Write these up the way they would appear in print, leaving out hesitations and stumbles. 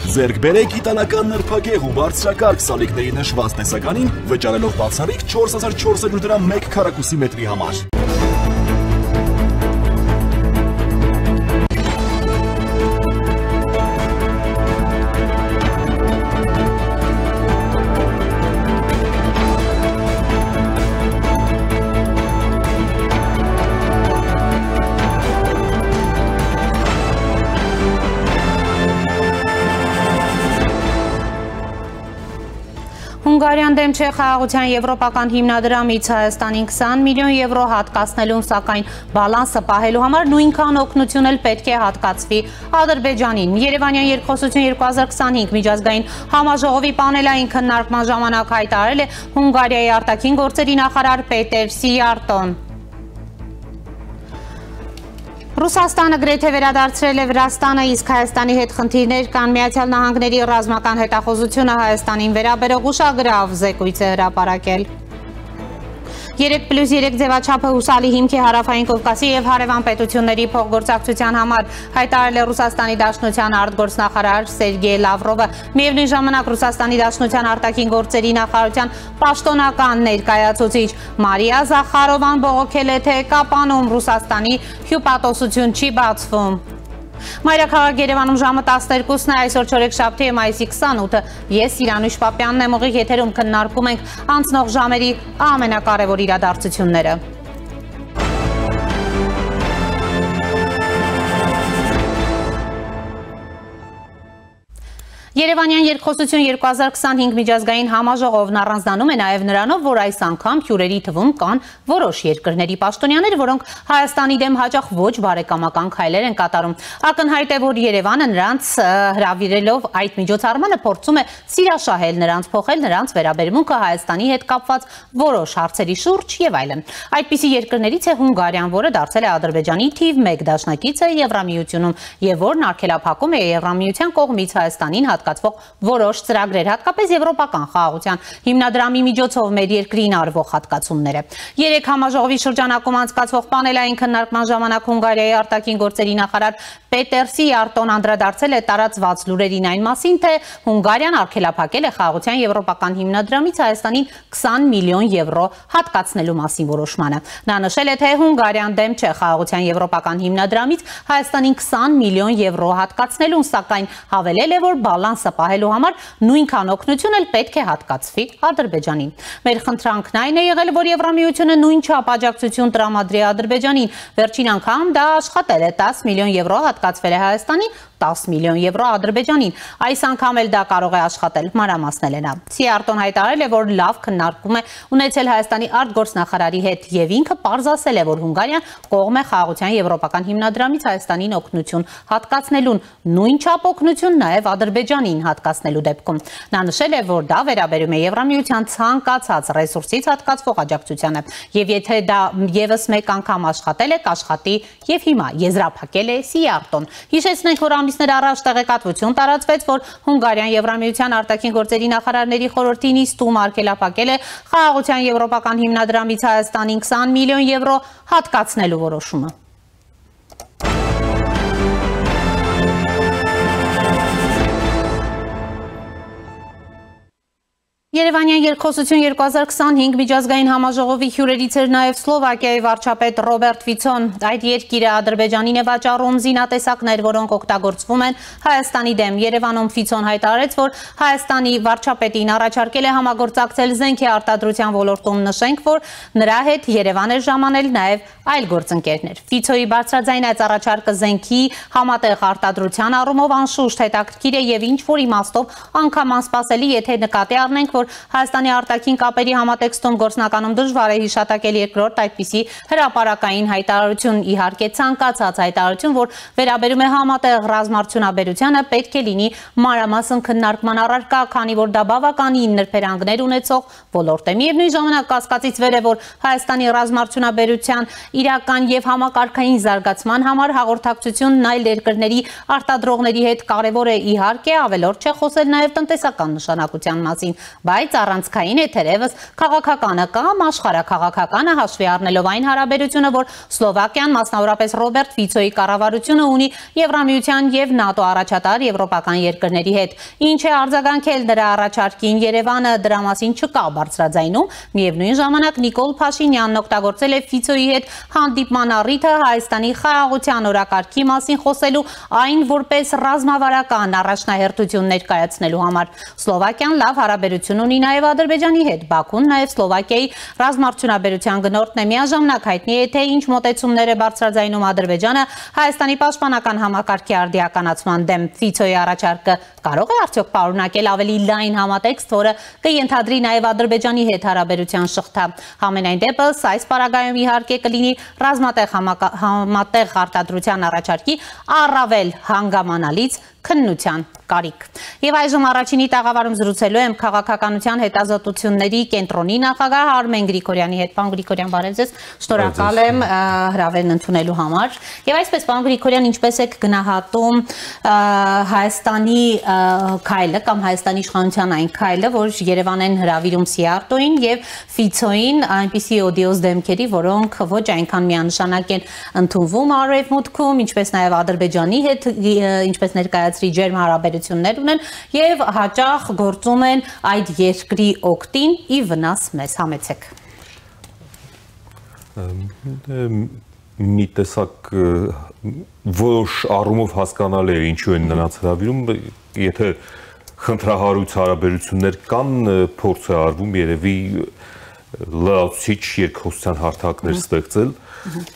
Ձեռք բերեք իտալական նրբագեղ ու բարձրակարգ սալիկների նշված տեսականին, վճարելով բացառիկ 4400 դրամ 1 քառակուսի մետրի համար։ Հունգարիան դեմ չէ խաղաղության եվրոպական հիմնադրամից Հայաստանին 20 միլիոն եվրո հատկացնելուն, սակայն բալանսը պահելու համար նույնքան օգնություն էլ պետք է հատկացվի Ադրբեջանին։ Երևանյան երկխոսություն 2025 միջազգային համաժողովի պանելային քննարկման ժամանակ հայտարարել է Հունգարիայի արտաքին գործերի նախարար Պետեր Սիարտոն։ Ռուսաստանը գրեթե վերադարձրել է Վրաստանը, իսկ Հայաստանի հետ խնդիրներ կան։ Միացյալ Նահանգների ռազմական հետախուզությունը Հայաստանին վերաբերող ուշագրավ զեկույց է հրապարակել։ 3+3 ձևաչափը հուսալի հիմք է Հարավային Կովկասի և հարևան պետությունների փոխգործակցության համար, հայտարարել է Ռուսաստանի Դաշնության արտգործնախարար Սերգեյ Լավրովը։ Միևնույն ժամանակ Ռուսաստանի Դաշնության արտաքին գործերի նախարարության պաշտոնական ներկայացուցիչ Մարիա Զախարովան բողոքել է, թե Կապանում Ռուսաստանի հյուպատոսություն չի բացվում։ Մայրաքաղաք Երևանում ժամը 12-ն է, այսօր չորեքշաբթի է, մայիսի 28-ը։ Ես Իրանուշ Պապյանն եմ, ուղիղ եթերում քննարկում ենք անցնող ժամերի ամենակարևոր իրադարձությունները։ Երևանյան երկխոսություն 2025 միջազգային համաժողովն առանձնանում է նաև նրանով, որ այս անգամ հյուրերի թվում կան որոշ երկրների պաշտոնյաներ, որոնք Հայաստանի դեմ հաճախ ոչ բարեկամական քայլեր են կատարում։ Ակնհայտ է, որ Երևանը նրանց հրավիրելով այդ միջոցառմանը փորձում է սիրաշահել նրանց, փոխել նրանց վերաբերմունքը Հայաստանի հետ կապված որոշ հարցերի շուրջ եւ այլն։ Այդպիսի երկրներից է Հունգարիան, որը դարձել է Ադրբեջանի թիվ 1 դաշնակիցը Եվրամիությունում եւ որն արգելափակում է Եվրամիության կողմից Հայաստանին հատկացվող որոշ ծրագրեր, հատկապես եվրոպական խաղաղության հիմնադրամի միջոցով մեր երկրին արվող հատկացումները։ 3 համաժողովի շրջանակում անցկացվող պանելային քննարկման ժամանակ Հունգարիայի արտաքին գործերի նախարար Պետեր Սիարտոն անդրադարձել է տարածված լուրերին այն մասին, թե Հունգարիան արգելափակել է խաղաղության եվրոպական հիմնադրամից Հայաստանին 20 միլիոն եվրո հատկացնելու մասին որոշմանը։ Նա նշել է, թե Հունգարիան դեմ չէ խաղաղության եվրոպական հիմնադրամից Հայաստանին 20 միլիոն եվրո հատկացնելուն, սակայն հավելել է, որ բալանսը պահելու համար նույնքան օգնություն էլ պետք է հատկացվի Ադրբեջանին։ Մեր խնդրանքն այն է եղել, որ Եվրամիությունը նույն չափ աջակցություն տրամադրի Ադրբեջանին։ Վերջին անգամ դա աշխատել է 10 միլիոն եվրո հատկացվել է Հայաստանին, 10 միլիոն եվրո Ադրբեջանին։ Այս անգամ էլ դա կարող է աշխատել, մանրամասնել է նա։ Սիարտոն հայտարարել է, որ լավ քննարկում է ունեցել Հայաստանի արտգործնախարարի հետ եւ ինքը պարզ ասել է, որ Հունգարիան կողմ է խաղաղության եվրոպական հիմնադրամից Հայաստանին օգնություն հատկացնելուն, նույն չափ օգնություն նաեւ Ադրբեջանին հատկացնելու դեպքում։ Նա նշել է, որ դա վերաբերում է Եվրամիության ցանկացած ռեսուրսից հատկացվող աջակցությանը եւ եթե դա եւս մեկ անգամ աշխատել է, կաշխատի եւ հիմա եզրափակել է Սիարտոն։ Հիշեցնենք, որ ամիսներ առաջ տեղեկատվություն տարածվեց, որ Հունգարիան Եվրամիության արտաքին գործերի նախարարների խորհրդի նիստում արգելափակել է խաղաղության եվրոպական հիմնադրամից Հայաստանին 20 միլիոն եվրո հատկացնելու որոշումը։ Երևանյան երկխոսություն 2025 միջազգային համաժողովի հյուրերից էր նաև Սլովակիայի վարչապետ Ռոբերտ Ֆիցոն։ Այդ երկիրը Ադրբեջանին է վաճառում զինատեսակներ, որոնք օգտագործվում են Հայաստանի դեմ։ Երևանում Ֆիցոն հայտարարեց, որ Հայաստանի վարչապետին առաջարկել է համագործակցել զենքի արտադրության ոլորտում։ Նշենք, որ նրա հետ Երևան է ժամանել նաև այլ գործընկերներ։ Ֆիցոյի բարձրաձայն այս առաջարկը զենքի համատեղ արտադրության առումով անշուշտ հետաքրքիր է եւ ինչ որ իմաստով անգամ անսպասելի, եթե նկատի առնենք, որ Հայաստանի արտաքին կապերի համատեքստում գործնականում դժվար է հիշատակել երկրորդ այդպիսի հրապարակային հայտարարություն, իհարկե ցանկացած հայտարարություն, որ վերաբերում է համատեղ ռազմարդյունաբերությանը, պետք է լինի մանրամասն քննարկման առարկա, քանի որ դա բավականին նրբերանգներ ունեցող ոլորտ է։ Միևնույն ժամանակ կասկածից վեր է, որ Հայաստանի ռազմարդյունաբերության իրական եւ համակարգային զարգացման համար հաղորդակցությունն այլ երկրների արտադրողների հետ կարևոր է, իհարկե ավելորդ չէ խոսել նաեւ տնտեսական նշանակության մասին, բայց առանցքային է թերևս քաղաքականը կամ աշխարհաքաղաքականը հաշվի առնելով այն հարաբերությունը, որ Սլովակիան, մասնավորապես Ռոբերտ Ֆիցոյի կառավարությունը ունի Եվրամիության եւ ՆԱՏՕ առաջատար եվրոպական երկրների հետ։ Ինչ է արձագանքել նրա առաջարկին, Երևանը դրա մասին չկա բարձրաձայնում, միևնույն ժամանակ Նիկոլ Փաշինյանն օգտագործել է Ֆիցոյի հետ հանդիպման առիթը Հայաստանի խաղաղության օրակարգի մասին խոսելու, այն որպես ռազմավարական առաջնահերթություն ներկայացնելու համար։ Սլովակիան լավ հարաբերություն ունի նաև Ադրբեջանի հետ։ Բաքուն նաև Սլովակիայի ռազմարդյունաբերության գնորդն է։ Միաժամանակ հայտնի է, թե ինչ մոտեցումներ է բարձրաձայնում Ադրբեջանը Հայաստանի պաշտպանական համակարգի արդիականացման դեմ։ Ֆիցոյի առաջարկը կարող է արդյոք պարունակել ավելի լայն համատեքստ, որը կենթադրի նաև Ադրբեջանի հետ հարաբերության շղթա։ Համենայն դեպս, այս պարագայում իհարկե կլինի համատեղ արտադրության առաջարկի առավել հանգամանալից քննության կարիք։ Եվ այժմ առաջինի տաղավարում զրուցելու եմ քաղաքականության հետազոտությունների կենտրոնի նախագահ Արմեն Գրիգորյանի հետ։ Պարոն Գրիգորյան, բարև ձեզ, շնորհակալ եմ հրավերն ընդունելու համար։ Եվ այսպես, պարոն Գրիգորյան, ինչպես եք գնահատում Հայաստանի քայլը կամ Հայաստանի իշխանության այն քայլը, որ Երևանեն հրավիրում Սիարտոին եւ Ֆիցոյին այնպիսի օդիոզ դեմքերի, որոնք ոչ այնքան միանշանակ են ընդունվում Արևմուտքում, ինչպես նաեւ Ադրբեջանի հետ, ինչպես ներկայացրի ջերմ հարաբերություններ ունեն եւ հաճախ գործում են այդ երկրի օգտին ի վնաս մեզ, համեցեք։ Մի տեսակ որոշ առումով հասկանալի է ինչու են նրանց հրավիրում, եթե խնդրահարույց հարաբերություններ կան, փորձ է արվում երևի լրացուցիչ երկխոսության հարթակներ ստեղծել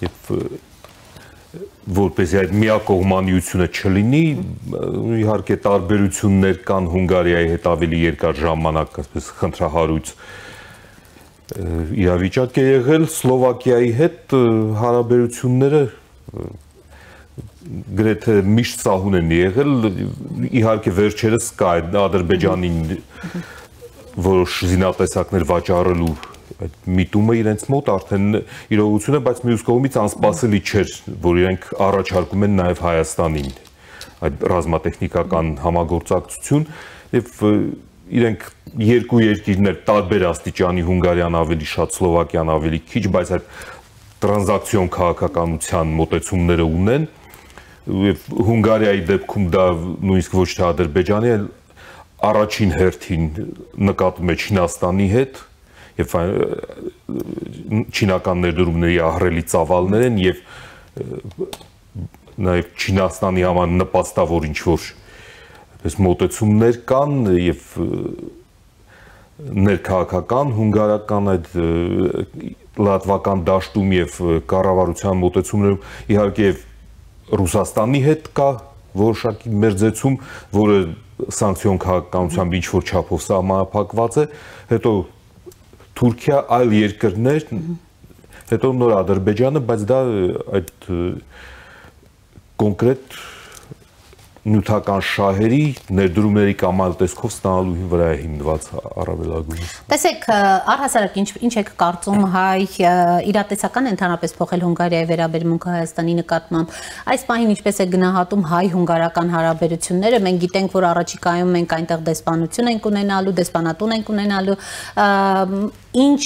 եւ որպեսզի այդ միակողմանիությունը չլինի, իհարկե տարբերություններ կան Հունգարիայի հետ ավելի երկար ժամանակ, ասես խնդրահարույց իրավիճակ է եղել, Սլովակիայի հետ հարաբերությունները գրեթե միշտ սահուն են եղել, իհարկե վերջերս կա Ադրբեջանին որոշ զինատեսակներ վաճառելու այդ միտումը իրենց մոտ արդեն իրողություն է, բայց մյուս կողմից անսպասելի չէր, որ իրենք առաջարկում են նաև Հայաստանին այդ ռազմատեխնիկական համագործակցություն եւ իրենք երկու երկիրներ տարբեր աստիճանի Հունգարիան ավելի շատ, Սլովակիան ավելի քիչ, բայց այդ տրանզակցիոն քաղաքականության մոտեցումները ունեն եւ Հունգարիայի դեպքում դա նույնիսկ ոչ թե Ադրբեջանի, այլ առաջին հերթին նկատում է Չինաստանի հետ եւ չինական ներդրումների ահռելի ծավալներ են եւ նաեւ Չինաստանի համար նպաստավոր ինչ-որ այս մոտեցումներ կան եւ ներքաղաքական, հունգարական այդ լատվական դաշտում եւ կառավարության մոտեցումներում իհարկե եւ Ռուսաստանի հետ կա որոշակի մերձեցում, որը սանկցիոն քաղաքականությամբ ինչ-որ չափով սահմանափակված է, հետո Թուրքիա, այլ երկրներ, հետո նոր Ադրբեջանը, բայց դա այդ կոնկրետ նյութական շահերի ներդրումների կամ այլ տեսքով ստանալու վրա է հիմնված առավելագույնս։ Տեսեք, առհասարակ ինչ եք կարծում հայ իրատեսական ընդհանրապես փոխել Հունգարիայի վերաբերմունքը Հայաստանի նկատմամբ։ Այս պահին ինչպես է գնահատում հայ-հունգարական հարաբերությունները։ Մենք գիտենք, որ առաջիկայում մենք այնտեղ դեսպանություն ենք ունենալու, դեսպանատուն ենք ունենալու։ Ինչ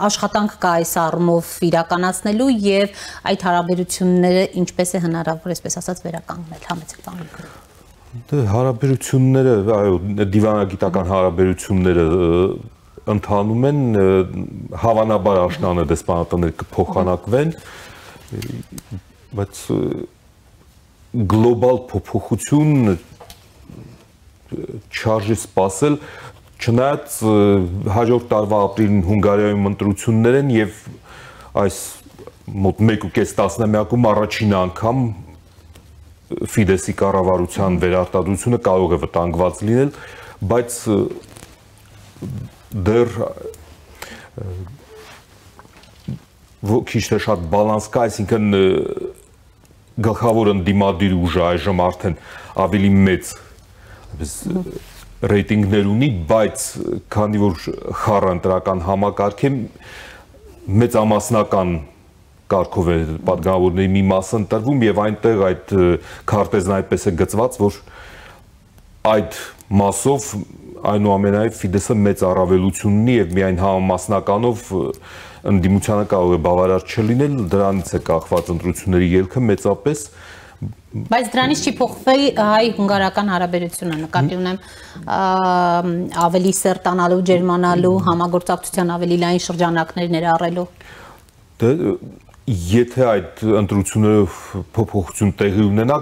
աշխատանք կա այս առումով իրականացնելու եւ այդ հարաբերությունները ինչպես է հնարավոր, այսպես ասած, վերականգնել, համեցեք բան։ Հարաբերությունները, այո, դիվանագիտական հարաբերությունները ընթանում են, հավանաբար աշնանը դեսպանատներ կփոխանակվեն, բայց գլոբալ փոփոխություն չարժի սպասել, չնայած հաջորդ տարվա ապրիլին Հունգարիայում ընտրություններ են եւ այս մոտ 1.5 տասնամյակում առաջին անգամ Ֆիդեսի կառավարության վերարտադրությունը կարող է վտանգված լինել, բայց դեռ քիչ թե շատ բալանս կա, այսինքն գլխավոր ընդդիմադիր ուժը այժմ արդեն ավելի մեծ ռեյտինգներ ունի, բայց քանի որ խառը ընտրական համակարգ է, մեծամասնական կարգով է պատգամավորների մի մասը ընտրվում եւ այնտեղ այդ քարտեզն այդպես է գծված, որ այդ մասով այնուամենայնիվ Ֆիդեսը մեծ առավելություն ունի եւ միայն համամասնականով ընդդիմությանը կարող է բավարար չլինել, դրանից է կախված ընտրությունների ելքը մեծապես։ Բայց դրանից չի փոխվել հայ-հունգարական հարաբերությունը, նկատի ունեմ ավելի սերտանալու, ջերմանալու, համագործակցության ավելի լայն շրջանակներ ներառելու։ Եթե այդ ընտրություններով փոփոխություն տեղի ունենա,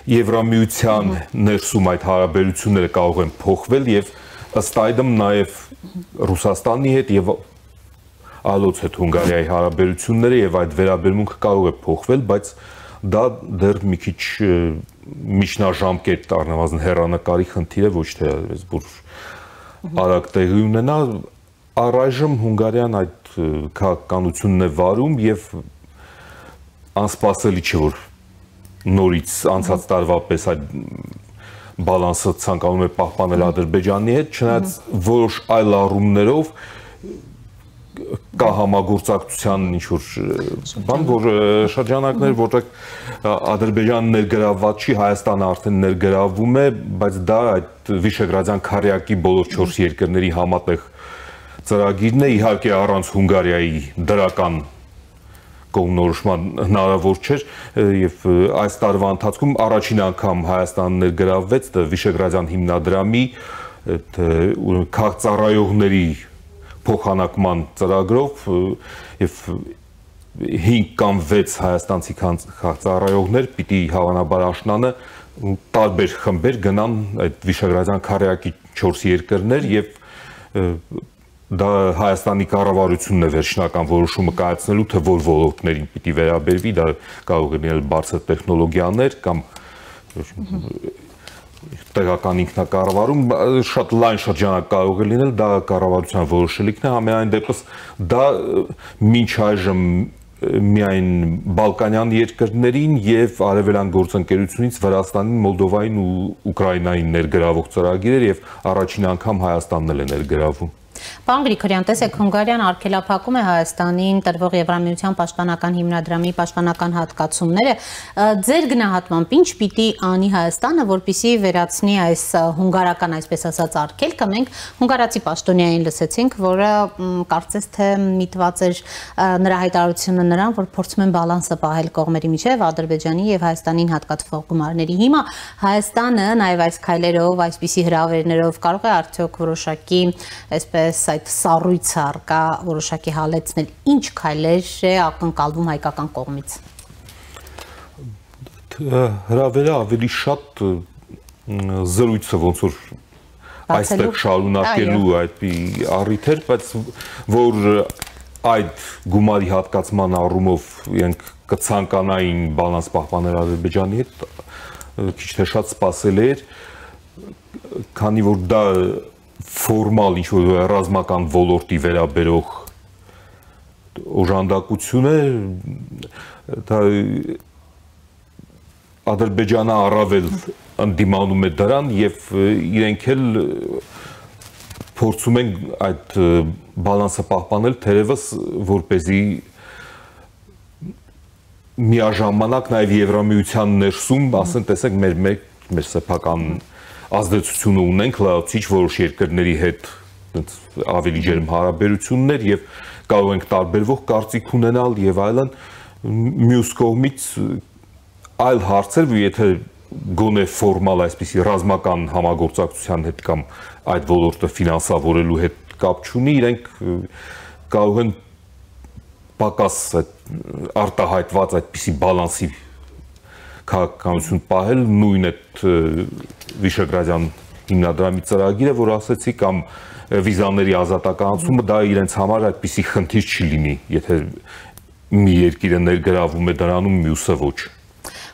Եվրամիության ներսում այդ հարաբերությունները կարող են փոխվել եւ ըստ այդմ նաեւ Ռուսաստանի հետ եւ այլոց հետ Հունգարիայի հարաբերությունները եւ այդ վերաբերմունքը կարող է փոխվել, բայց դա դեռ մի քիչ միջնաժամկետ առնվազն հեռանկարի խնդիր է, ոչ թե արագ տեղի ունենա։ Առայժմ Հունգարիան այդ քաղաքականությունն է վարում եւ անսպասելի չէ որ նորից անցած տարվա պես այդ բալանսը ցանկանում է պահպանել Ադրբեջանի հետ, չնայած որոշ այլ առումներով կա համագործակցության ինչ-որ բան, որ շրջանակներ, որտեղ Ադրբեջանը ներգրավված չի, Հայաստանը արդեն ներգրավում է, բայց դա այդ Վիշեգրադյան քառյակի բոլոր 4 երկրների համատեղ ծրագիրն է, իհարկե առանց Հունգարիայի դրական կողմնորոշման հնարավոր չէր եւ այս տարվա ընթացքում առաջին անգամ Հայաստանը ներգրավվեց Վիշեգրադյան հիմնադրամի քաղաքծառայողների փոխանակման ծրագրով եւ 5 կամ 6 հայաստանցի քաղաքծառայողներ պիտի հավանաբար աշնանը տարբեր խմբեր գնան այդ Վիշեգրադյան քառյակի 4 երկրներ եւ դա Հայաստանի կառավարությունն է վերջնական որոշումը կայացնելու, թե որ ոլորտներին պիտի վերաբերվի, դա կարող է լինել բարձր տեխնոլոգիաներ կամ տեղական ինքնակառավարում, շատ լայն շրջանակ կարող է լինել, դա կառավարության որոշելիքն է, համենայն դեպս դա մինչ այժմ միայն բալկանյան երկրներին եւ արևելյան գործընկերությունից Վրաստանին, Մոլդովային ու Ուկրաինային ներգրավող ծրագիր էր եւ առաջին անգամ Հայաստանն էլ է ներգրավում։ Պարոն Գրիգորյան, տեսեք, Հունգարիան արգելափակում է Հայաստանին տրվող Եվրամիության պաշտպանական հիմնադրամի պաշտպանական հատկացումները։ Ձեր գնահատմամբ ինչ պիտի անի Հայաստանը, որպեսզի վերացնի այս հունգարական, այսպես ասած, արգելքը։ Մենք հունգարացի պաշտոնյային լսեցինք, որը կարծես թե միտված էր նրա հայտարարությունը նրան, որ փորձում են բալանսը պահել կողմերի միջև Ադրբեջանի եւ Հայաստանին հատկացվող գումարների։ Հիմա Հայաստանը նաեւ այս քայլերով, այսպիսի հրավերներով կարող է արդյոք որոշակի, այսպես այդ սառույցը արկա որոշակի հալեցնել, ինչ քայլեր է ակնկալվում հայկական կողմից։ Հրավերը ավելի շատ զրույցը ոնց որ այստեղ շարունակելու այդպիսի առիթ էր, բայց որ այդ գումարի հատկացման առումով իրենք կցանկանային բալանս պահպանել Ադրբեջանի հետ, քիչ թե շատ սպասել էր, քանի որ դա ֆորմալ ինչ-որ ռազմական ոլորտի վերաբերող օժանդակություն է, դա Ադրբեջանը առավել ընդդիմանում է դրան եւ իրենք էլ փորձում են այդ բալանսը պահպանել, թերևս որպեսզի միաժամանակ նաեւ Եվրամիության ներսում, ասեն, տեսեք, մեր սեփական ազդեցությունը ունենք լայացիչ որոշ երկրների հետ ավելի ջերմ հարաբերություններ եւ կարող ենք տարբերվող կարծիք ունենալ եւ այլն, մյուս կողմից այլ հարցեր, եթե գոնե ֆորմալ այսպիսի ռազմական համագործակցության հետ կամ այդ ոլորտը ֆինանսավորելու հետ կապ չունի, իրենք կարող են պակաս արտահայտված այդպիսի բալանսի քաղաքականություն պահել, նույն այդ Վիշեգրադյան հիմնադրամի ծրագիրը, որ ասեցի, կամ վիզաների ազատականացումը, դա իրենց համար այդպիսի խնդիր չի լինի, եթե մի երկիրը ներգրավում է դրանում, մյուսը ոչ։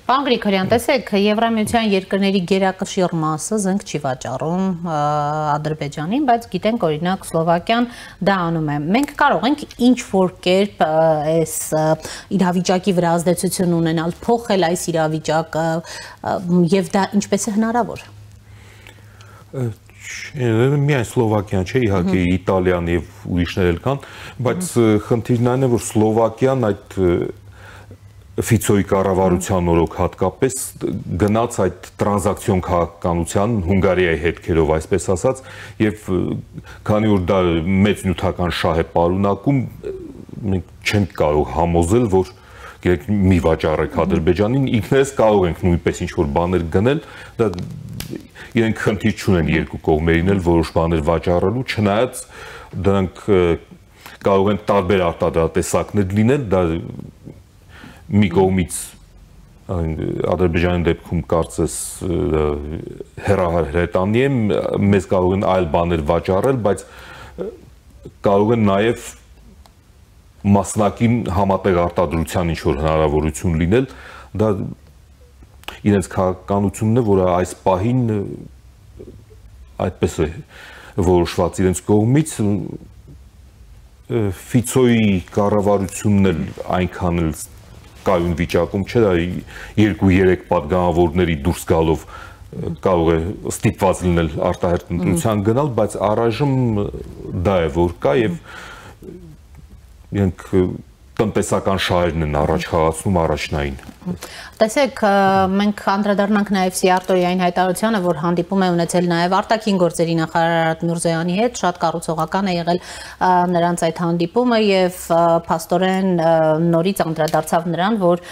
Պարոն Գրիգորյան, տեսեք, Եվրամիության երկրների գերակշիռ մասը զենք չի վաճառում Ադրբեջանին, բայց գիտենք, օրինակ, Սլովակիան դա անում է։ Մենք կարող ենք ինչ-որ կերպ այս իրավիճակի վրա ազդեցություն ունենալ, փոխել այս իրավիճակը եւ դա ինչպես է հնարավոր։ Միայն Սլովակիան չէ, իհարկե Իտալիան եւ ուրիշներ էլ կան, բայց խնդիրն այն է, որ Սլովակիան այդ Ֆիցոյի կառավարության օրոք հատկապես գնաց այդ տրանզակցիոն քաղաքականության Հունգարիայի հետքերով, այսպես ասած, եւ քանի որ դա մեծ նյութական շահ է պարունակում, մենք չենք կարող համոզել, որ մի վաճառեք Ադրբեջանին, ինքներս կարող ենք նույնպես ինչ-որ բաներ գնել, դա իրենք խնդիր չունեն երկու կողմերին էլ որոշ բաներ վաճառելու, չնայած դրանք կարող են տարբեր արտադրատեսակներ լինել, դա մի կողմից Ադրբեջանի դեպքում կարծես հեռահրետանի է, մեզ կարող են այլ բաներ վաճառել, բայց կարող են նաև մասնակին համատեղ արտադրության ինչ-որ հնարավորություն լինել, դա իրենց քաղաքականությունն է, որը այս պահին այդպես է որոշված իրենց կողմից, Ֆիցոյի կառավարությունն էլ այնքան էլ կայուն վիճակում չէ, դա 2-3 պատգամավորների դուրս գալով կարող է ստիպված լինել արտահերթ ընտրության գնալ, բայց առայժմ դա է որ կա եւ իրենք տնտեսական շահերն են առաջ խաղացնում առաջնային։ Տեսեք, մենք անդրադառնանք նաև Սիարտոյային հայտարարությանը, որ հանդիպում է ունեցել նաև արտաքին գործերի նախարար Արարատ Միրզոյանի հետ, շատ կառուցողական է եղել նրանց այդ հանդիպումը եւ փաստորեն նորից անդրադարձավ նրան, որ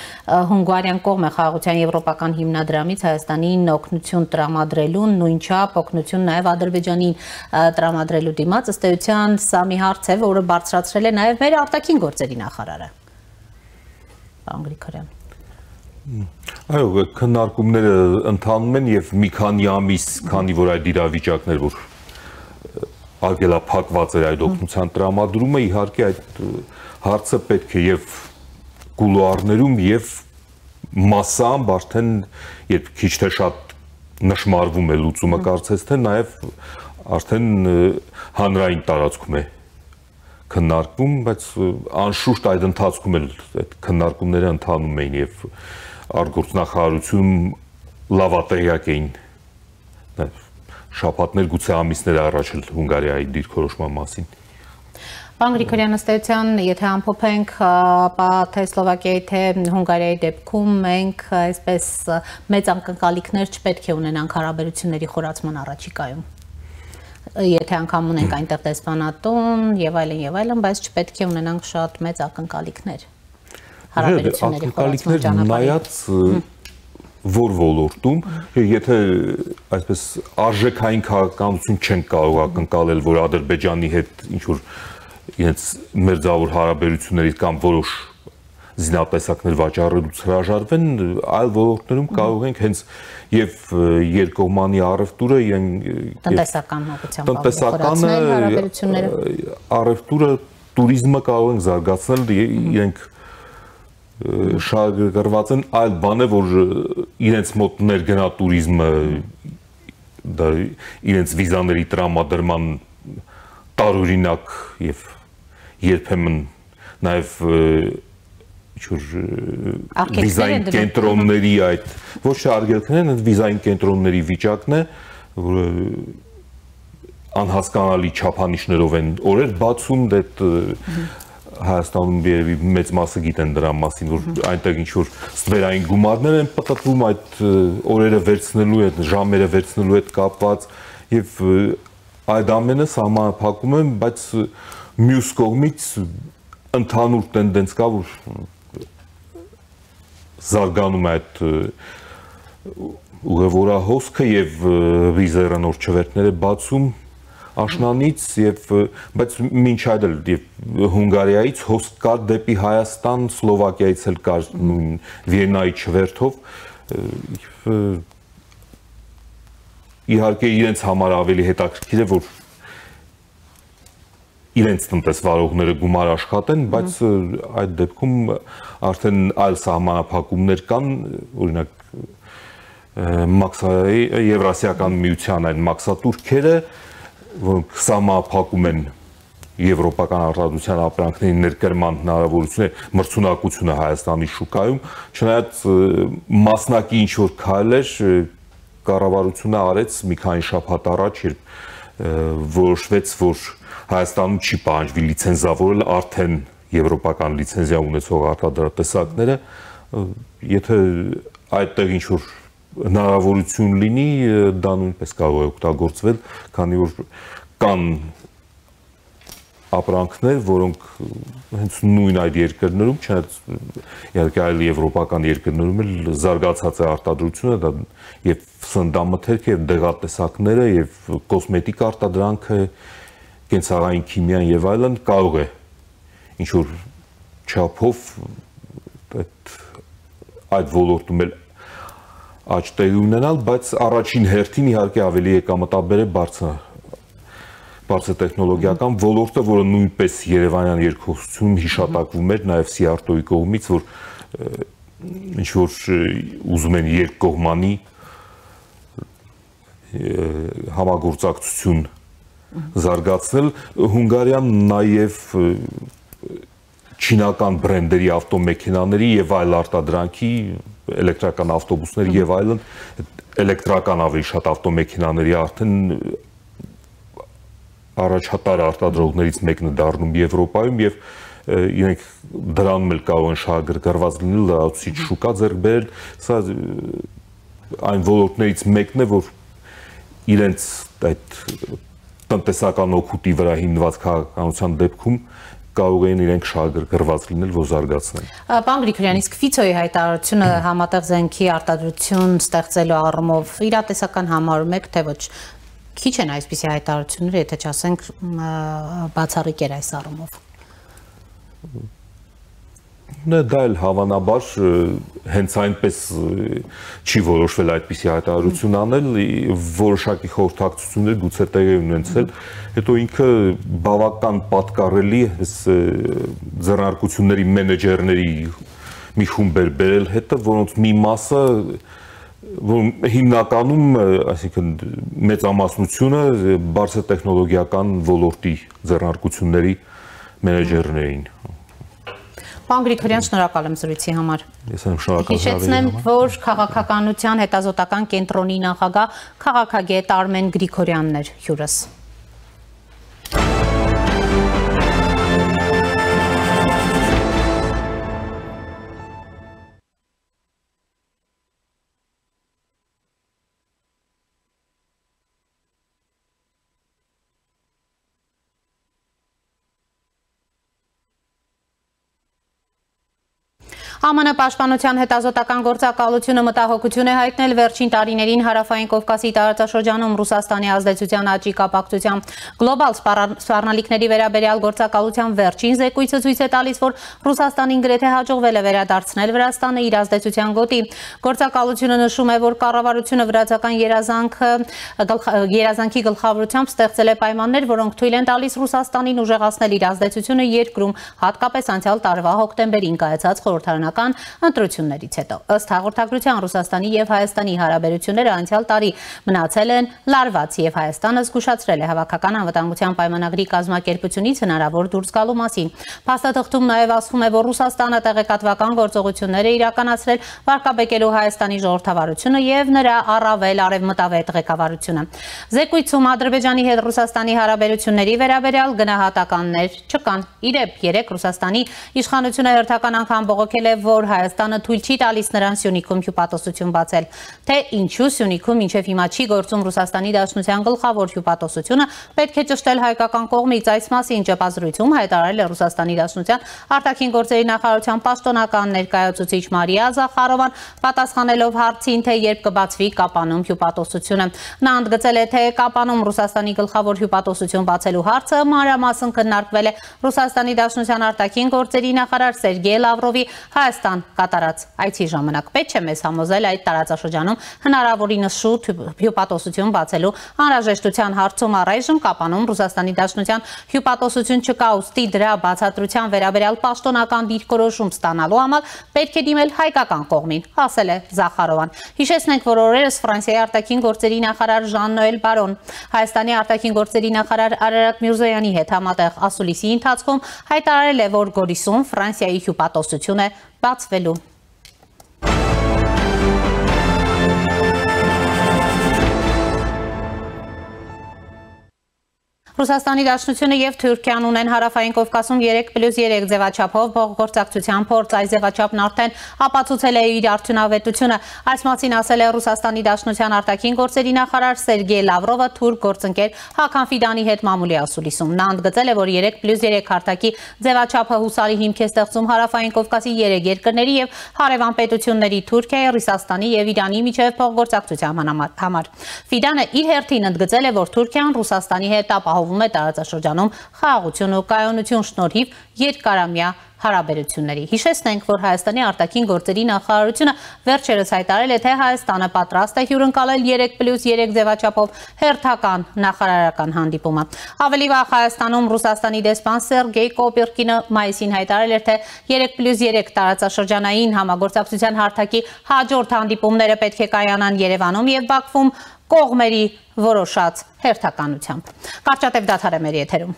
Հունգարիան կողմ է խաղաղության եվրոպական հիմնադրամից Հայաստանին օգնություն տրամադրելուն, նույնչափ օգնություն նաև Ադրբեջանին տրամադրելու դիմաց, ըստ էության սա մի հարց է, որը բարձրացրել է նաև մեր արտաքին գործերի նախարարը։ Պարոն Գրիգորյան։ Այո, քննարկումները ընթանում են եւ մի քանի ամիս, քանի որ այդ իրավիճակներ, որ արգելափակված էր այդ օգնության տրամադրումը, իհարկե այդ հարցը պետք է եւ կուլուարներում եւ մասամբ արդեն երբ քիչ թե շատ նշмарվում է լուծումը, կարծես թե նաեւ արդեն հանրային տարածքում է քննարկվում, բայց անշուշտ այդ ընթացքում էլ այդ քննարկումները ընթանում էին եւ արտգործնախարարությունում լավատեղյակ էին շաբաթներ, գուցե ամիսներ առաջ էլ Հունգարիայի դիրքորոշման մասին։ Պարոն Գրիգորյան, ըստ էության, եթե ամփոփենք, ապա թե Սլովակիայի, թե Հունգարիայի դեպքում մենք այսպես մեծ անկնկալիքներ չպետք է ունենանք հարաբերությունների խորացման առաջիկայում։ Եթե անգամ ունենք այնտեղ դեսպանատուն եւ այլն, բայց չպետք է ունենանք շատ մեծ ակնկալիքներ հարաբերությունների խորացման ճանապարհին։ Նայած որ ոլորտում, եթե այսպես արժեքային քաղաքականություն չեն կարող ակնկալել, որ Ադրբեջանի հետ ինչ որ իրենց մերձավոր հարաբերություններից կամ որոշ զինատեսակներ վաճառելուց հրաժարվեն, այլ ոլորտներում կարող ենք հենց եւ երկկողմանի առևտուրը տնտեսական հարաբերությունները, առևտուրը, տուրիզմը կարող ենք զարգացնել, իրենք շահագրգռված են այլ բան է, որ իրենց մոտ ներգնա տուրիզմը դա իրենց վիզաների տրամադրման տարօրինակ եւ երբեմն նաեւ վիզային կենտրոնների այդ ոչ թե արգելքներն են, վիզային կենտրոնների վիճակն է, որը անհասկանալի չափանիշներով են օրեր բացում, դա Հայաստանում երևի մեծ մասը գիտեն դրա մասին, որ այնտեղ ինչ որ ստվերային գումարներ են պատտվում այդ օրերը վերցնելու հետ, ժամերը վերցնելու հետ կապված եւ այդ ամենը սահմանափակում են, բայց մյուս կողմից ընդհանուր տենդենց կա, որ զարգանում է այդ ուղևորահոսքը եւ վիզերը նոր չվերթները բացում աշնանից եւ բայց մինչ այդ էլ Հունգարիայից հոսք կար դեպի Հայաստան, Սլովակիայից էլ կար նույն Վիեննայի չվերթով իհարկե իրենց համար ավելի հետաքրքիր է որ իրենց տնտեսվարողները գումար աշխատեն, բայց այդ դեպքում արդեն այլ սահմանափակումներ կան, օրինակ Եվրասիական միության այն մաքսատուրքերը, որոնք սահմանափակում են եվրոպական արտադրության ապրանքների ներկրման հնարավորությունները, մրցունակությունը Հայաստանի շուկայում, չնայած մասնակի ինչ որ քայլեր կառավարությունը արեց մի քանի շաբաթ առաջ, երբ որոշվեց, որ Հայաստանում չի պահանջվի լիցենզավորել արդեն եվրոպական լիցենզիա ունեցող արտադրատեսակները, եթե այդտեղ ինչ-որ հնարավորություն լինի, դա նույնպես կարող է օգտագործվել, քանի որ կան ապրանքներ, որոնք հենց նույն այդ երկրներում, չնայած իհարկե այլ եվրոպական երկրներում էլ զարգացած է արտադրությունը, դա եւ սննդամթերքը եւ դեղատեսակները եւ կոսմետիկ արտադրանքը, կենցաղային քիմիան եւ այլն կարող է ինչ որ չափով այդ ոլորտում էլ աճ տեղի ունենալ, բայց առաջին հերթին իհարկե ավելի եկամտաբեր է բարձր տեխնոլոգիական ոլորտը, որը նույնպես Երևանյան երկխոսությունում հիշատակվում էր նաև Սիարտոյի կողմից, որ ինչ որ ուզում են երկկողմանի համագործակցություն զարգացնել, Հունգարիան նաև չինական բրենդերի ավտոմեքենաների եւ այլ արտադրանքի, էլեկտրական ավտոբուսների եւ այլն, էլեկտրական ավելի շատ ավտոմեքենաների արդեն առաջատար արտադրողներից մեկն է դառնում Եվրոպայում եւ իրենք դրանում էլ կարող են շահագրգռված լինել, լրացուցիչ շուկա ձեռք բերել, սա այն ոլորտներից մեկն է, որ իրենց այդ տնտեսական օգուտի վրա հիմնված քաղաքականության դեպքում կարող են իրենք շահագրգռված լինել, որ զարգացնեն։ Պարոն Գրիգորյան, իսկ Ֆիցոյի հայտարարությունը համատեղ զենքի արտադրություն ստեղծելու առումով իրատեսական համարում եք, թե ոչ, քիչ են այսպիսի հայտարարությունները, եթե չասենք բացառիկ էր այս առումով։ Դա էլ հավանաբար հենց այնպես չի որոշվել այդպիսի հայտարարություն անել, որոշակի խորհրդակցություններ գուցե տեղի ունեցել, հետո ինքը բավական պատկառելի ձեռնարկությունների մենեջերների մի խումբ էր բերել հետը, որոնց մի մասը որ հիմնականում, այսինքն մեծամասնությունը բարձր տեխնոլոգիական ոլորտի ձեռնարկությունների մենեջերներին։ Պարոն Գրիգորյան, շնորհակալ եմ զրույցի համար։ Ես եմ շնորհակալ։ Հիշեցնեմ, որ քաղաքականության հետազոտական կենտրոնի նախագահ քաղաքագետ Արմեն Գրիգորյանն էր հյուրս։ ԱՄՆ պաշտպանության հետազոտական գործակալությունը մտահոգություն է հայտնել վերջին տարիներին Հարավային Կովկասի տարածաշրջանում Ռուսաստանի ազդեցության աճի կապակցությամբ գլոբալ սպառնալիքների վերաբերյալ գործակալության վերջին զեկույցը ցույց է տալիս, որ Ռուսաստանին գրեթե հաջողվել է վերադարձնել Վրաստանը իր ազդեցության գոտի։ Գործակալությունը նշում է, որ կառավարությունը վրացական երազանքի գլխավորությամբ ստեղծել է պայմաններ, որոնք թույլ են տալիս Ռուսաստանին ուժեղացնել իր ազդեցությունը երկրում, հատկապես անցյալ տարվա հոկտեմբերին կայացած խորհրդարանական ընտրություններից հետո։ Ըստ հաղորդագրության Ռուսաստանի եւ Հայաստանի հարաբերությունները անցյալ տարի մնացել են լարված եւ Հայաստանը զգուշացրել է հավաքական անվտանգության պայմանագրի կազմակերպությունից հնարավոր դուրս գալու մասին։ Փաստաթղթում նաեւ ասվում է, որ Ռուսաստանը տեղեկատվական գործողություններ է իրականացրել վարկաբեկելու Հայաստանի ժողովրդավարությունը եւ նրա առավել արևմտավետ ղեկավարությունը։ Զեկույցում Ադրբեջանի հետ Ռուսաստանի հարաբերությունների վերաբերյալ գնահատականներ չկան։ Իրեպ 3 Ռուսաստանի իշխանությունը հերթական անգամ բողոքել է, որ Հայաստանը թույլ չի տալիս նրան Սյունիքում հյուպատոսություն բացել, թե ինչու Սյունիքում մինչև հիմա չի գործում Ռուսաստանի Դաշնության գլխավոր հյուպատոսությունը, պետք է ճշտել հայկական կողմից։ Այս մասին ճեպազրույցում հայտարարել է Ռուսաստանի Դաշնության արտաքին գործերի նախարարության պաշտոնական ներկայացուցիչ Մարիա Զախարովան, պատասխանելով հարցին, թե երբ կբացվի Կապանում հյուպատոսությունը։ Նա ընդգծել է, թե Կապանում Ռուսաստանի գլխավոր հյուպատոսություն բացելու հարցը մանրամասն քննարկվել է Ռուսաստանի Դաշնության արտաքին գործերի նախարար Սերգեյ Լավրովի Հայաստան կատարած այցի ժամանակ։ Պետք է մեզ համոզել այդ տարածաշրջանում հնարավորինս շուտ հյուպատոսություն բացելու անհրաժեշտության հարցում առայժմ Կապանում Ռուսաստանի Դաշնության հյուպատոսություն չկա, ուստի դրա բացատրության վերաբերյալ պաշտոնական դիրքորոշում ստանալու համար պետք է դիմել հայկական կողմին, ասել է Զախարովան։ Հիշեցնենք, որ օրերս Ֆրանսիայի արտաքին գործերի նախարար Ժան-Նոել Բարոն Հայաստանի արտաքին գործերի նախարար Արարատ Միրզոյանի հետ համատեղ ասուլիսի ընթացքում հայտարարել է, որ Գորիսում Ֆրանսիայի հյուպատոսություն է բացվելու։ Ռուսաստանի Դաշնությունը եւ Թուրքիան ունեն Հարավային Կովկասում 3+3 ձևաչափով փոխգործակցության փորձ, այս ձևաչափն արդեն ապացուցել է իր արդյունավետությունը։ Այս մասին ասել է Ռուսաստանի Դաշնության արտաքին գործերի նախարար Սերգեյ Լավրովը թուրք գործընկեր Հական Ֆիդանի հետ մամուլի ասուլիսում։ Նա ընդգծել է, որ 3+3 հարթակի ձևաչափը հուսալի հիմք է ստեղծում Հարավային Կովկասի 3 երկրների եւ հարևան պետությունների Թուրքիայի, Ռուսաստանի եւ Իրանի միջև փոխգործակցության համար։ Ֆիդանը իր հերթին ընդգծել է, որ Թուրքիան Ռուսաստանի հետ ապահովում է տարածաշրջանում խաղաղություն ու կայունություն շնորհիվ երկարամյա հարաբերությունների։ Հիշեցնենք, որ Հայաստանի արտաքին գործերի նախարարությունը վերջերս հայտարարել է, թե Հայաստանը պատրաստ է հյուրընկալել 3+3 ձևաչափով հերթական նախարարական հանդիպումը։ Ավելի վաղ Հայաստանում Ռուսաստանի դեսպան Սերգեյ Կոպիրկինը մայիսին հայտարարել էր, թե 3+3 տարածաշրջանային համագործակցության հարթակի հաջորդ հանդիպումները պետք է կայանան Երևանում եւ Բաքվում կողմերի որոշած հերթականությամբ։ Կարճատև դադար է մեր եթերում։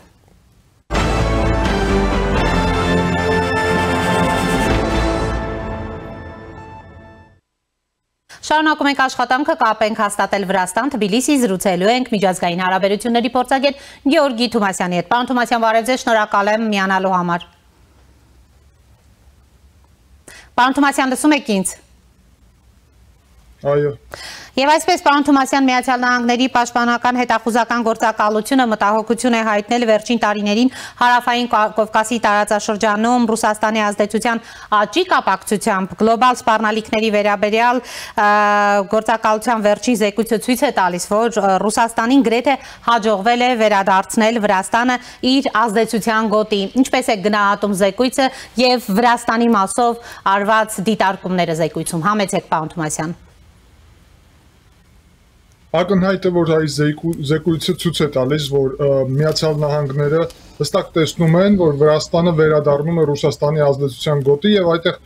Շարունակում ենք աշխատանքը, կապ ենք հաստատել Վրաստան, Թբիլիսի, զրուցելու ենք միջազգային հարաբերությունների փորձագետ Գեորգի Թումասյանի հետ։ Պարոն Թումասյան, բարև ձեզ, շնորհակալ եմ միանալու համար։ Պարոն Թումասյան, լսում եք ինձ։ Այո։ Եվ այսպես, պարոն Թումասյան, Միացյալ Նահանգների պաշտպանական հետախուզական գործակալությունը մտահոգություն է հայտնել վերջին տարիներին Հարավային Կովկասի տարածաշրջանում Ռուսաստանի ազդեցության աճի կապակցությամբ գլոբալ սպառնալիքների վերաբերյալ գործակալության վերջին զեկույցը ցույց է տալիս, որ Ռուսաստանին գրեթե հաջողվել է վերադարձնել Վրաստանը իր ազդեցության գոտի։ Ինչպես է գնահատում զեկույցը եւ Վրաստանի մասով արված դիտարկումները զեկույցում։ Համեցեք, պարոն Թումասյան։ Ակնհայտ է, որ այս զեկույցը ցույց է տալիս, որ Միացյալ Նահանգները հստակ տեսնում են, որ Վրաստանը վերադառնում է Ռուսաստանի ազդեցության գոտի եւ այդտեղ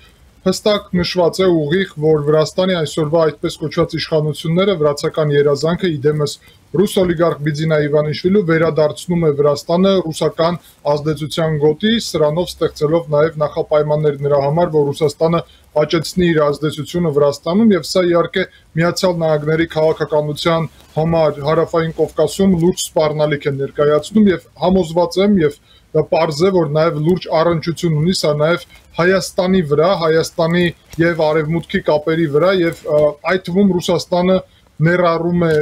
հստակ նշված է ուղիղ, որ Վրաստանի այսօրվա այդպես կոչված իշխանությունները վրացական երազանքը իդեմս ռուս օլիգարխ Բիձինա Իվանիշվիլու վերադարձնում է Վրաստանը ռուսական ազդեցության գոտի, սրանով ստեղծելով նաև նախապայմաններ նրա համար, որ Ռուսաստանը աճեցնի իր ազդեցությունը Վրաստանում եւ սա իհարկե Միացյալ Նահանգների քաղաքականության համար Հարավային Կովկասում լուրջ սպառնալիք է ներկայացնում եւ համոզված եմ եւ պարզ է, որ նաև լուրջ առնչություն ունի սա նաև Հայաստանի վրա, Հայաստանի եւ Արևմուտքի կապերի վրա եւ այդ թվում Ռուսաստանը ներառում է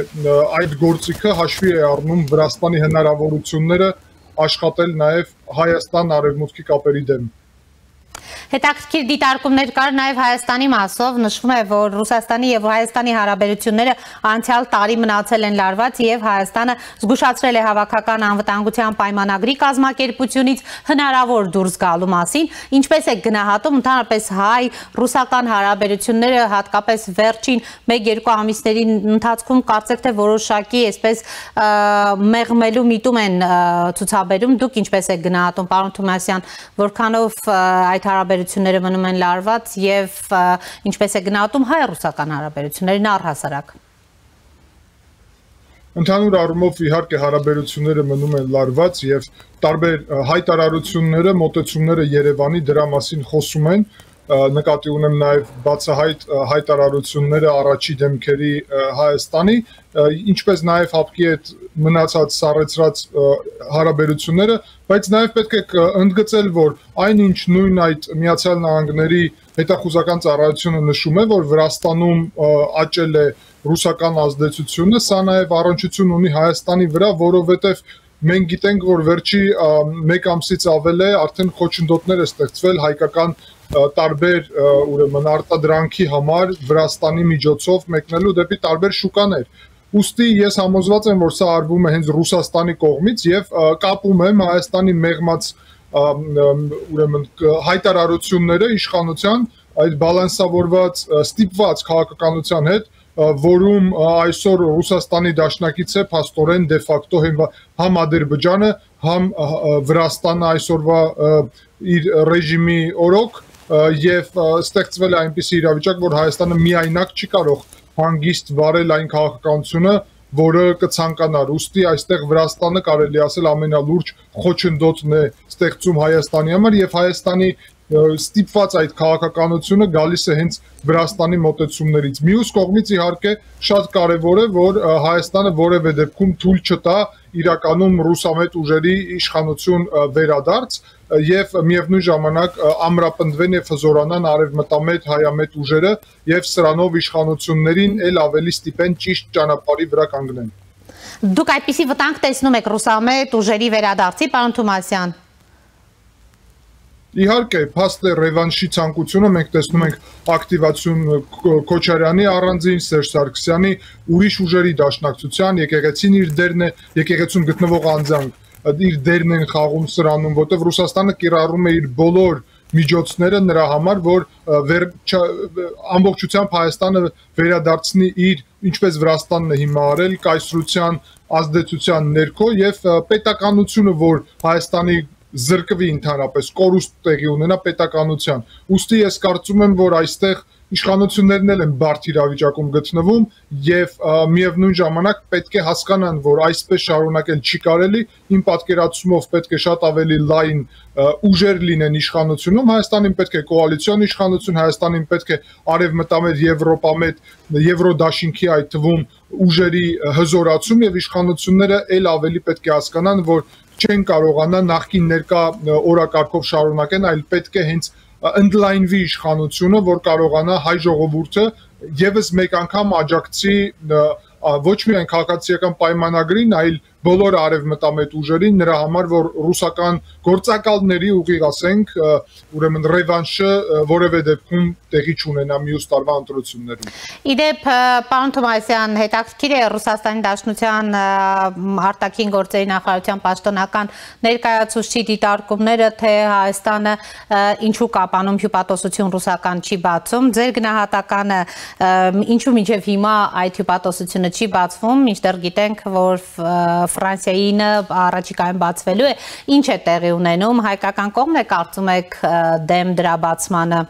այդ գործիքը, հաշվի է առնում Վրաստանի հնարավորությունները աշխատել նաև Հայաստան-Արևմուտքի կապերի դեմ։ Հետաքրքիր դիտարկումներ կար նաև Հայաստանի մասով, նշվում է, որ Ռուսաստանի եւ Հայաստանի հարաբերությունները անցյալ տարի մնացել են լարված եւ Հայաստանը զգուշացրել է հավաքական անվտանգության պայմանագրի կազմակերպությունից հնարավոր դուրս գալու մասին, ինչպես է գնահատում ընդհանրապես հայ-ռուսական հարաբերությունները, հատկապես վերջին 1-2 ամիսների ընթացքում կարծեք թե որոշակի այսպես մեղմելու միտում են ցուցաբերում, դուք ինչպես եք գնահատում, պարոն Թումասյան, որքանով այդ հարաբերությունները մնում են լարված եւ ինչպես է գնահատում հայ-ռուսական հարաբերություններն առհասարակ։ Ընդհանուր առումով իհարկե հարաբերությունները մնում են լարված եւ տարբեր հայտարարությունները, մոտեցումները Երևանի դրա մասին խոսում են, նկատի ունեմ նաև բացահայտ հայտարարությունները առաջի դեմքերի Հայաստանի, ինչպես նաև հապկի հետ մնացած սառեցրած հարաբերությունները, բայց նաև պետք է ընդգծել, որ այնինչ նույն այդ Միացյալ Նահանգների հետախուզական ծառայությունը նշում է, որ Վրաստանում աճել է ռուսական ազդեցությունը, սա նաև առնչություն ունի Հայաստանի վրա, որովհետև մենք գիտենք, որ վերջի 1 ամսից ավել է արդեն խոչընդոտներ է ստեղծվել հայկական տարբեր ուրեմն արտադրանքի համար Վրաստանի միջոցով մեկնելու դեպի տարբեր շուկաներ։ Ուստի ես համոզված եմ, որ սա արվում է հենց Ռուսաստանի կողմից եւ կապում եմ Հայաստանի մեղմած ուրեմն հայտարարությունները իշխանության այդ բալանսավորված ստիպված քաղաքականության հետ, որում այսօր Ռուսաստանի դաշնակից է փաստորեն դե ֆակտո համ Ադրբեջանը, համ Վրաստանը այսօրվա իր ռեժիմի օրոք եւ ստեղծվել է այնպիսի իրավիճակ, որ Հայաստանը միայնակ չի կարող հանգիստ վարել այն քաղաքականությունը, որը կցանկանար։ Ուստի այստեղ Վրաստանը կարելի ասել ամենալուրջ խոչընդոտն է ստեղծում Հայաստանի համար եւ Հայաստանի ստիպված այդ քաղաքականությունը գալիս է հենց Վրաստանի մոտեցումներից։ Մյուս կողմից իհարկե շատ կարևոր է, որ Հայաստանը որևէ դեպքում թույլ չտա իրականում ռուսամետ ուժերի իշխանություն վերադարձ եւ միևնույն ժամանակ ամրապնդվեն եւ հզորանան արևմտամետ հայամետ ուժերը եւ սրանով իշխանություններին ել ավելի ստիպեն ճիշտ ճանապարհի վրա կանգնեն։ Դուք այդպիսի վտանգ տեսնում եք ռուսամետ ուժերի վերադարձի, պարոն Թումասյան։ Իհարկե, փաստ է ռևանշի ցանկությունը, մենք տեսնում ենք ակտիվացիոն Քոչարյանի առանձին, Սերժ Սարգսյանի, ուրիշ ուժերի դաշնակցության, եկեղեցին իր դերն է, եկեղեցում գտնվող անձանք իր դերն են խաղում սրանում, որտեղ Ռուսաստանը կիրառում է իր բոլոր միջոցները նրա համար, որ ամբողջությամբ Հայաստանը վերադարձնի իր, ինչպես Վրաստանն է հիմա արել, կայսրության ազդեցության ներքո եւ պետականությունը, որ Հայաստանի զրկվի ընդհանրապես կորուստ տեղի ունենա պետականության։ Ուստի ես կարծում եմ, որ այստեղ իշխանություններն էլ են բարդ իրավիճակում գտնվում եւ միևնույն ժամանակ պետք է հասկանան, որ այսպես շարունակել չի կարելի, իմ պատկերացումով պետք է շատ ավելի լայն ուժեր լինեն իշխանությունում, Հայաստանին պետք է կոալիցիոն իշխանություն, Հայաստանին պետք է արևմտամետ, եվրոպամետ, եվրոդաշինքի այդ թվում ուժերի հզորացում եւ իշխանությունները ել ավելի պետք է հասկանան, որ չեն կարողանա նախկին ներկա օրակարգով շարունակեն, այլ պետք է հենց ընդլայնվի իշխանությունը, որ կարողանա հայ ժողովուրդը եւս մեկ անգամ աջակցի ոչ միայն քաղաքացիական պայմանագրին, այլ բոլոր արևմտամետ ուժերին նրա համար, որ ռուսական գործակալների ուղիղ ասենք, ուրեմն ռևանշը որևէ դեպքում տեղի չունենա մյուս տարվա ընտրություններում։ Իդեպ, պարոն Թումասյան, հետաքրքիր է Ռուսաստանի Դաշնության արտաքին գործերի նախարարության պաշտոնական ներկայացուցչի դիտարկումները, թե Հայաստանը ինչու կապանում հյուպատոսություն ռուսական չի բացում, ձեր գնահատականը ինչու մինչև հիմա այդ հյուպատոսությունը չի բացվում, մինչդեռ գիտենք, որ Ֆրանսիայինը առաջիկայում բացվելու է, ինչ է տեղի ունենում, հայկական կողմն է կարծում եք դեմ դրա բացմանը։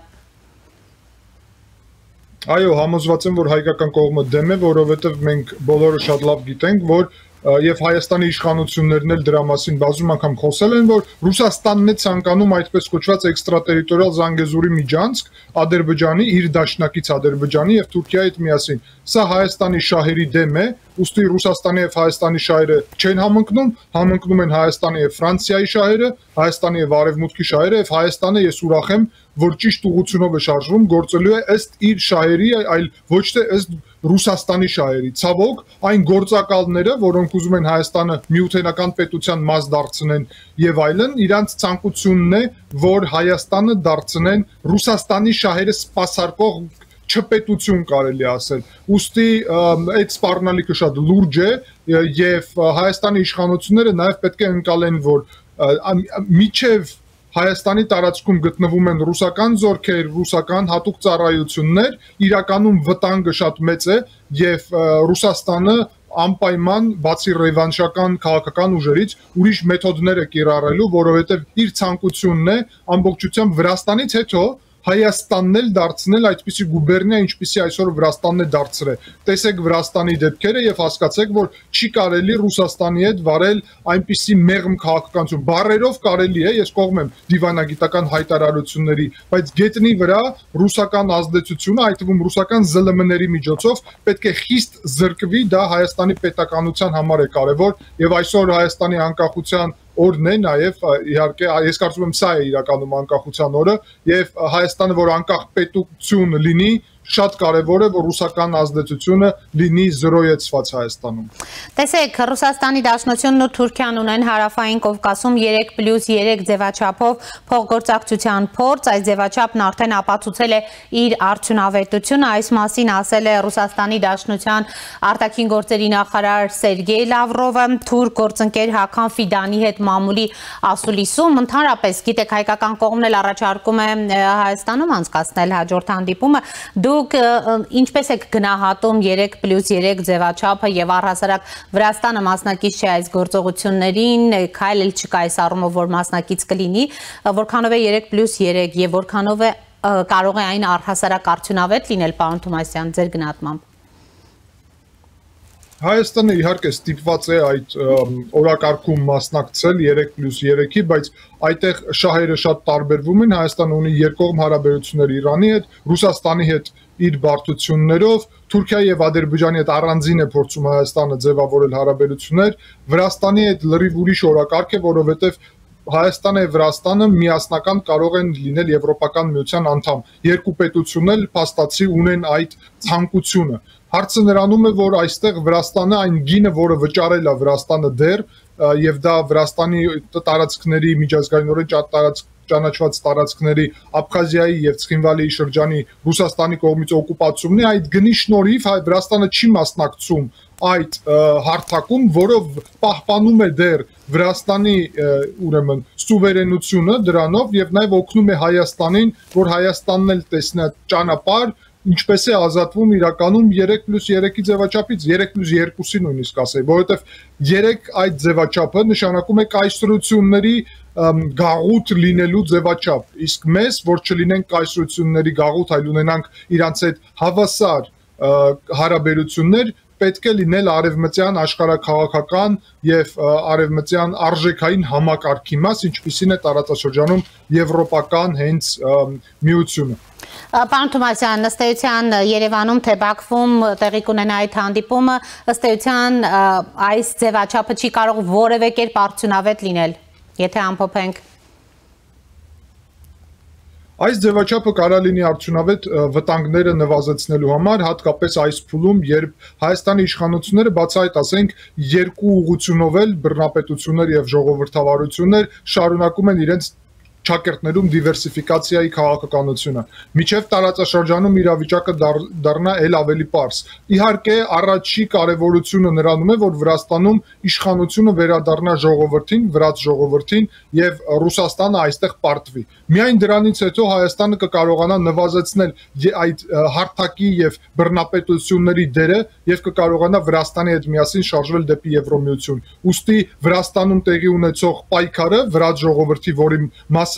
Այո, համոզված եմ, որ հայկական կողմը դեմ է, որովհետև մենք բոլորը շատ լավ գիտենք, որ եւ Հայաստանի իշխանություններն էլ դրա մասին բազում անգամ խոսել են, որ Ռուսաստանն է ցանկանում այդպես կոչված էքստրատերիտորիալ Զանգեզուրի միջանցք Ադրբեջանի, իր դաշնակից Ադրբեջանի եւ Թուրքիայի հետ միասին։ Սա Հայաստանի շահերի դեմ է, ուստի Ռուսաստանի եւ Հայաստանի շահերը չեն համընկնում են Հայաստանի եւ Ֆրանսիայի շահերը, Հայաստանի եւ Արևմուտքի շահերը եւ Հայաստանը ես ուրախ եմ, որ ճիշտ ուղղությունով է շարժվում, գործելու է ըստ իր շահերի, այլ ոչ թե ըստ Ռուսաստանի շահերի։ Ցավոք, այն գործակալները, որոնք ուզում են Հայաստանը միութենական պետության մաս դարձնեն եւ այլն, իրանց ցանկությունն է, որ Հայաստանը դարձնեն Ռուսաստանի շահերը սպասարկող չպետություն կարելի ասել։ Ուստի այդ սպառնալիքը շատ լուրջ է եւ Հայաստանի իշխանությունները նաեւ պետք է ընկալեն, որ միջև Հայաստանի տարածքում գտնվում են ռուսական զորքեր, ռուսական հատուկ ծառայություններ, իրականում վտանգը շատ մեծ է եւ Ռուսաստանը անպայման բացի ռևանշական քաղաքական ուժերից ուրիշ մեթոդներ է կիրառելու, որովհետեւ իր ցանկությունն է ամբողջությամբ Վրաստանից հետո Հայաստանն էլ դարձնել այդպիսի գուբերնիա, ինչպիսի այսօր Վրաստանն է դարձրել։ Տեսեք Վրաստանի դեպքերը եւ հասկացեք, որ չի կարելի Ռուսաստանի հետ վարել այնպիսի մեղմ քաղաքականություն։ Բառերով կարելի է, ես կողմ եմ դիվանագիտական հայտարարությունների, բայց գետնի վրա ռուսական ազդեցությունը, այդ թվում ռուսական ԶԼՄ-ների միջոցով պետք է խիստ զրկվի, դա Հայաստանի պետականության համար է կարևոր եւ այսօր Հայաստանի անկախության օրն է նաև իհարկե ես կարծում եմ սա է իրականում անկախության օրը եւ Հայաստանը որ անկախ պետություն լինի շատ կարևոր է որ ռուսական ազդեցությունը լինի զրոյեցված Հայաստանում։ Տեսեք, Ռուսաստանի Դաշնությունն ու Թուրքիան ունեն Հարավային Կովկասում 3+3 ձևաչափով փոխգործակցության փորձ, այս ձևաչափն արդեն ապացուցել է իր արդյունավետությունը, այս մասին ասել է Ռուսաստանի Դաշնության արտաքին գործերի նախարար Սերգեյ Լավրովը, թուրք գործընկեր Հական Ֆիդանի հետ մամուլի ասուլիսում, ընդհանրապես գիտեք հայկական կողմն էլ առաջարկում է Հայաստանում անցկացնել հաջորդ հանդիպումը, դուք ինչպես եք գնահատում 3+3 ձևաչափը եւ առհասարակ Վրաստանը մասնակից չէ այս գործողություններին, քայլ էլ չկա այս առումով, որ մասնակից կլինի, որքանով է 3+3 եւ որքանով է կարող է այն առհասարակ արդյունավետ լինել, պարոն Թումասյան, ձեր գնահատմամբ։ Հայաստանը իհարկե ստիպված է այդ օրակարգում մասնակցել 3+3-ի, բայց այդտեղ շահերը շատ տարբերվում են։ Հայաստանը ունի երկկողմ հարաբերություններ Իրանի հետ, Ռուսաստանի հետ իր բարդություններով, Թուրքիայի եւ Ադրբեջանի հետ առանձին է փորձում Հայաստանը ձևավորել հարաբերություններ, Վրաստանի հետ լրիվ ուրիշ օրակարգ է, որովհետեւ Հայաստանը եւ Վրաստանը միասնական կարող են լինել Եվրոպական միության անդամ։ Երկու պետություններ էլ փաստացի ունեն այդ ցանկությունը։ Հարցը նրանում է, որ այստեղ Վրաստանը այն գինը, որը վճարել է Վրաստանը դեռ, եւ դա Վրաստանի տարածքների միջազգայինորեն ճանաչված տարածքների Աբխազիայի եւ Ցխինվալիի շրջանի Ռուսաստանի կողմից օկուպացումն է, այդ գնի շնորհիվ Վրաստանը չի մասնակցում այդ հարթակում, որով պահպանում է դեռ Վրաստանի ուրեմն սուվերենությունը դրանով եւ նաեւ օգնում է Հայաստանին, որ Հայաստանն էլ տեսնի ճանապարհ, ինչպես է ազատվում իրականում 3+3-ի ձևաչափից, 3+2-ի նույնիսկ ասեի, որովհետեւ 3 այդ ձևաչափը նշանակում է կայսրությունների գաղութ լինելու ձևաչափ, իսկ մեզ, որ չլինենք կայսրությունների գաղութ, այլ ունենանք իրանց հետ հավասար հարաբերություններ, պետք է լինել արևմտյան աշխարհաքաղաքական եւ արևմտյան արժեքային համակարգի մաս, ինչպիսին է տարածաշրջանում եվրոպական հենց միությունը։ Պարոն Թոմասյան, ըստ էության Երևանում թե Բաքվում տեղի կունենա այդ հանդիպումը, ըստ էության այս ձևաչափը չի կարող որևէ կերպ արդյունավետ լինել, եթե ամփոփենք։ Այս ձևաչափը կարա լինի արդյունավետ վտանգները նվազեցնելու համար, հատկապես այս փուլում, երբ Հայաստանի իշխանությունները բացահայտ ասենք երկու ուղղությունով էլ բռնապետություններ եւ ժողովրդավարություններ շարունակում են իրենց ճակերտներում դիվերսիֆիկացիայի քաղաքականությունը։ Միջև տարածաշրջանում իրավիճակը դառնա ել ավելի պարզ։ Իհարկե, առաջի կարևորությունը նրանում է, որ Վրաստանում իշխանությունը վերադառնա ժողովրդին, վրաց ժողովրդին եւ Ռուսաստանը այստեղ պարտվի։ Միայն դրանից հետո Հայաստանը կկարողանա նվազեցնել այդ հարթակի եւ բռնապետությունների դերը եւ կկարողանա Վրաստանի հետ միասին շարժվել դեպի Եվրոմիություն։ Ուստի Վրաստանում տեղի ունեցող պայքարը վրաց ժողովրդի, որի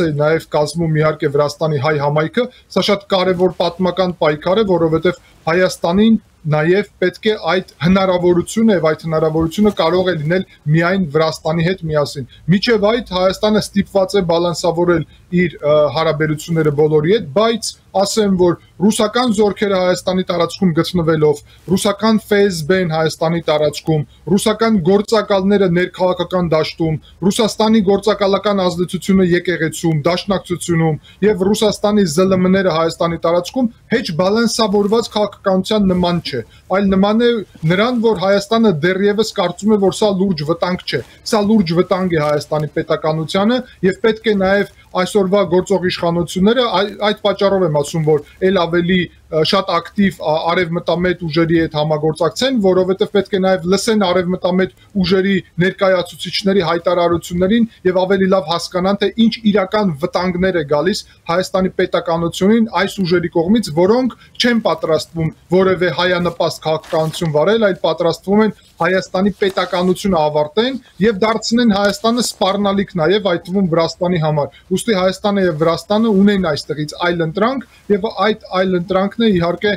է նաև կազմում իհարկե Վրաստանի հայ համայնքը, սա շատ կարևոր պատմական պայքար է, որովհետև Հայաստանին նաև պետք է այդ հնարավորությունը եւ այդ հնարավորությունը կարող է լինել միայն Վրաստանի հետ միասին։ Միջև այդ Հայաստանը ստիպված է բալանսավորել իր հարաբերությունները բոլորի հետ, բայց ասեմ, որ ռուսական զորքերը Հայաստանի տարածքում գտնվելով, ռուսական ՖՍԲ-ն Հայաստանի տարածքում, ռուսական գործակալները ներքաղաքական դաշտում, Ռուսաստանի գործակալական ազդեցությունը եկեղեցում, դաշնակցությունում եւ Ռուսաստանի ԶԼՄ-ները Հայաստանի տարածքում հեչ բալանսավորված քաղաքականության նման չէ, այլ նման է նրան, որ Հայաստանը դեռևս կարծում է, որ սա լուրջ վտանգ չէ։ Սա լուրջ վտանգ է Հայաստանի պետականությանը եւ պետք է նաեւ այսօրվա գործող իշխանությունները այդ պատճառով եմ ասում, որ ել ավելի շատ ակտիվ արևմտամետ ուժերի հետ համագործակցեն, որովհետև պետք է նաև լսեն արևմտամետ ուժերի ներկայացուցիչների հայտարարություններին եւ ավելի լավ հասկանան, թե ինչ իրական վտանգներ է գալիս Հայաստանի պետականությունին այս ուժերի կողմից, որոնք չեն պատրաստվում որևէ հայանպաստ քաղաքականություն վարել, այլ պատրաստվում են Հայաստանի պետականությունը ավարտեն եւ դարձնեն Հայաստանը սպառնալիք նաեւ այդ թվում Վրաստանի համար։ Ուստի Հայաստանը եւ Վրաստանը ունեն այստեղից այլ ընտրանք եւ այդ այլ ընտրանքն է իհարկե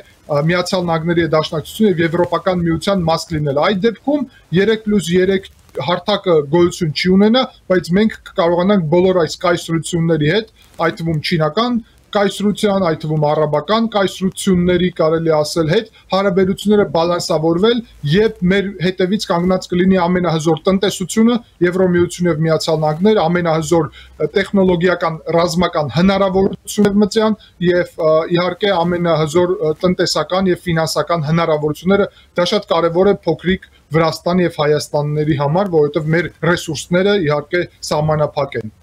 Միացյալ Նահանգների դաշնակցությունը եւ Եվրոպական միության մաս լինելը։ Այդ դեպքում 3+3 հարթակը գոյություն չի ունենա, բայց մենք կկարողանանք բոլոր այս կայսրությունների հետ, այդ թվում չինական կայսրության, այդ թվում արաբական կայսրությունների կարելի ասել հետ հարաբերությունները բալանսավորվել եւ մեր հետևից կանգնած կլինի ամենահզոր տնտեսությունը, Եվրոմիություն եւ Միացյալ Նահանգներ, ամենահզոր տեխնոլոգիական ռազմական հնարավորություններ մծյան եւ իհարկե ամենահզոր տնտեսական եւ ֆինանսական հնարավորությունները։ Դա շատ կարեւոր է փոքրիկ Վրաստան եւ Հայաստանների համար, որովհետեւ մեր ռեսուրսները իհարկե սահմանափակ են։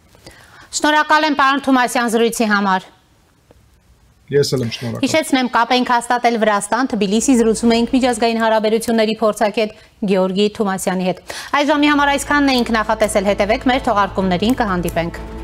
Շնորհակալ եմ պարոն Թոմասյան զրույցի համար։ Ես էլ եմ շնորհակալ։ Հիշեցնեմ, կապ ենք հաստատել Վրաստան, Թբիլիսի զրուցում էինք միջազգային հարաբերությունների փորձագետ Գեորգի Թոմասյանի հետ։ Այս ժամի համար այսքանն էինք նախատեսել, հետևեք մեր թողարկումներին, կհանդիպենք։